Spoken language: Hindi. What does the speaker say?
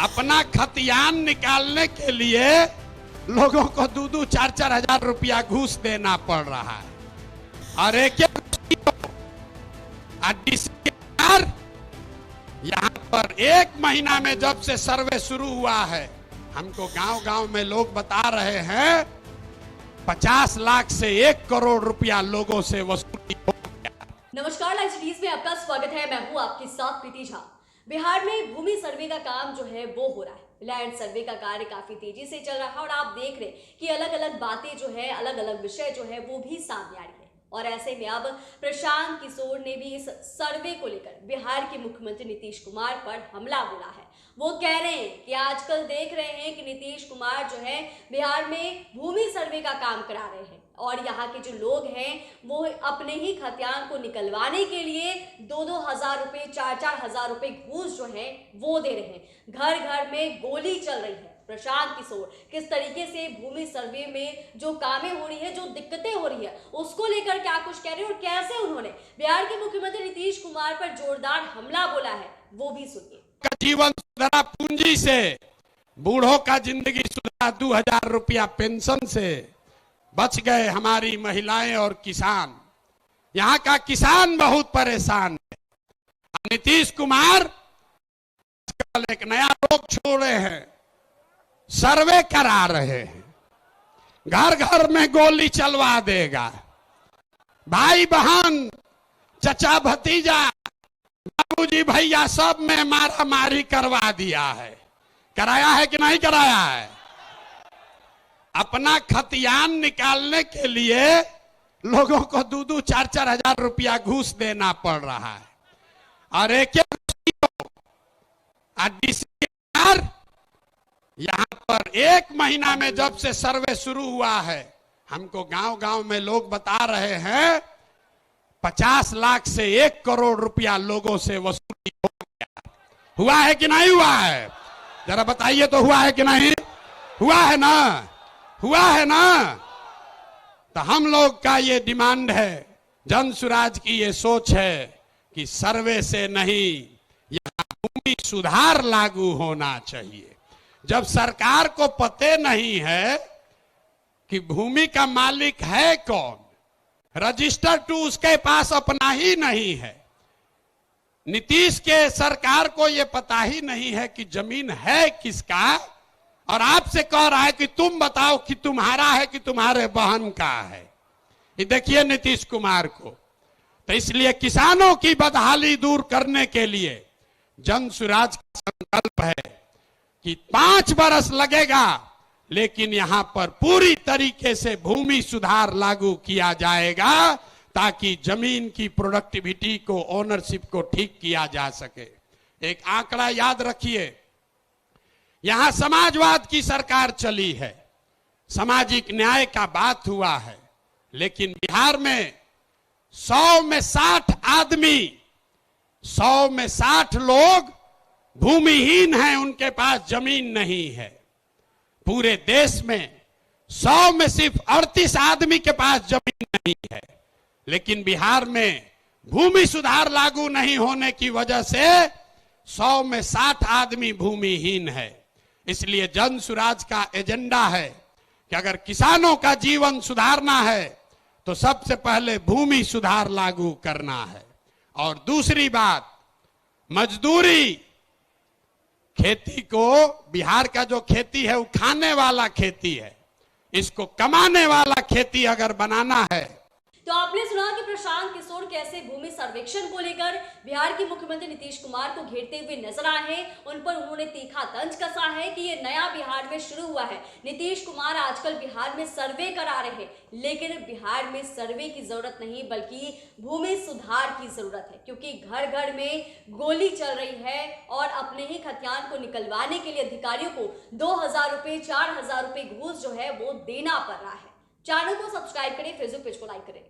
अपना खतियान निकालने के लिए लोगों को 2-4 हजार रुपया घूस देना पड़ रहा है। और एक यहाँ पर 1 महीना में जब से सर्वे शुरू हुआ है, हमको गांव-गांव में लोग बता रहे हैं 50 लाख से 1 करोड़ रुपया लोगों से वसूली हो गया। नमस्कार, लाइव सिटीज में आपका स्वागत है। मैं हूं आपके साथ प्रीति झा। बिहार में भूमि सर्वे का काम जो है वो हो रहा है। लैंड सर्वे का कार्य काफी तेजी से चल रहा है और आप देख रहे हैं कि अलग अलग बातें जो है, अलग अलग विषय जो है वो भी सामने आ रही है। और ऐसे में अब प्रशांत किशोर ने भी इस सर्वे को लेकर बिहार के मुख्यमंत्री नीतीश कुमार पर हमला बोला है। वो कह रहे हैं कि आजकल देख रहे हैं कि नीतीश कुमार जो है बिहार में भूमि सर्वे का काम करा रहे हैं और यहाँ के जो लोग हैं वो अपने ही खतियान को निकलवाने के लिए 2-2 हजार रुपए, 4-4 हजार रुपए घूस जो है वो दे रहे हैं। घर घर में गोली चल रही है। प्रशांत किशोर किस तरीके से भूमि सर्वे में जो कामें हो रही है, जो दिक्कतें हो रही है, उसको लेकर क्या कुछ कह रहे हैं और कैसे उन्होंने बिहार के मुख्यमंत्री नीतीश कुमार पर जोरदार हमला बोला है, वो भी सुनिए। का जीवन सुधरा पूंजी से, बूढ़ों का जिंदगी सुधरा 2000 रुपया पेंशन से, बच गए हमारी महिलाएं और किसान। यहाँ का किसान बहुत परेशान है। नीतीश कुमार एक नया रोग छोड़े हैं, सर्वे करा रहे हैं, घर घर में गोली चलवा देगा। भाई बहन, चचा भतीजा, बाबूजी भैया सब में मारा मारी करवा दिया है। कराया है कि नहीं कराया है? अपना खतियान निकालने के लिए लोगों को 2-4 हजार रुपया घूस देना पड़ रहा है। और एक यहाँ पर 1 महीना में जब से सर्वे शुरू हुआ है, हमको गांव-गांव में लोग बता रहे हैं 50 लाख से 1 करोड़ रुपया लोगों से वसूली हो गया। हुआ है कि नहीं हुआ है? जरा बताइए तो, हुआ है कि नहीं? हुआ है ना? हुआ है ना? तो हम लोग का ये डिमांड है, जन सुराज की ये सोच है कि सर्वे से नहीं, यहाँ भूमि सुधार लागू होना चाहिए। जब सरकार को पते नहीं है कि भूमि का मालिक है कौन, रजिस्टर टू उसके पास अपना ही नहीं है, नीतीश के सरकार को यह पता ही नहीं है कि जमीन है किसका, और आपसे कह रहा है कि तुम बताओ कि तुम्हारा है कि तुम्हारे बहन का है। ये देखिए नीतीश कुमार को। तो इसलिए किसानों की बदहाली दूर करने के लिए जन सुराज का संकल्प है कि 5 बरस लगेगा, लेकिन यहां पर पूरी तरीके से भूमि सुधार लागू किया जाएगा ताकि जमीन की प्रोडक्टिविटी को, ओनरशिप को ठीक किया जा सके। एक आंकड़ा याद रखिए, यहां समाजवाद की सरकार चली है, सामाजिक न्याय का बात हुआ है, लेकिन बिहार में 100 में 60 आदमी, 100 में 60 लोग भूमिहीन हैं, उनके पास जमीन नहीं है। पूरे देश में 100 में सिर्फ 38 आदमी के पास जमीन नहीं है, लेकिन बिहार में भूमि सुधार लागू नहीं होने की वजह से 100 में 60 आदमी भूमिहीन है। इसलिए जन सुराज का एजेंडा है कि अगर किसानों का जीवन सुधारना है तो सबसे पहले भूमि सुधार लागू करना है। और दूसरी बात, मजदूरी। खेती को, बिहार का जो खेती है वो खाने वाला खेती है, इसको कमाने वाला खेती अगर बनाना है। तो आपने सुना कि प्रशांत किशोर कैसे भूमि सर्वेक्षण को लेकर बिहार के मुख्यमंत्री नीतीश कुमार को घेरते हुए नजर आए हैं। उन पर उन्होंने तीखा तंज कसा है कि ये नया बिहार में शुरू हुआ है। नीतीश कुमार आजकल बिहार में सर्वे करा रहे हैं, लेकिन बिहार में सर्वे की जरूरत नहीं बल्कि भूमि सुधार की जरूरत है, क्योंकि घर घर में गोली चल रही है और अपने ही खतियान को निकलवाने के लिए अधिकारियों को 2000 रुपए, 4000 रुपए घूस जो है वो देना पड़ रहा है। चैनल को सब्सक्राइब करें, फेसबुक पेज को लाइक करें।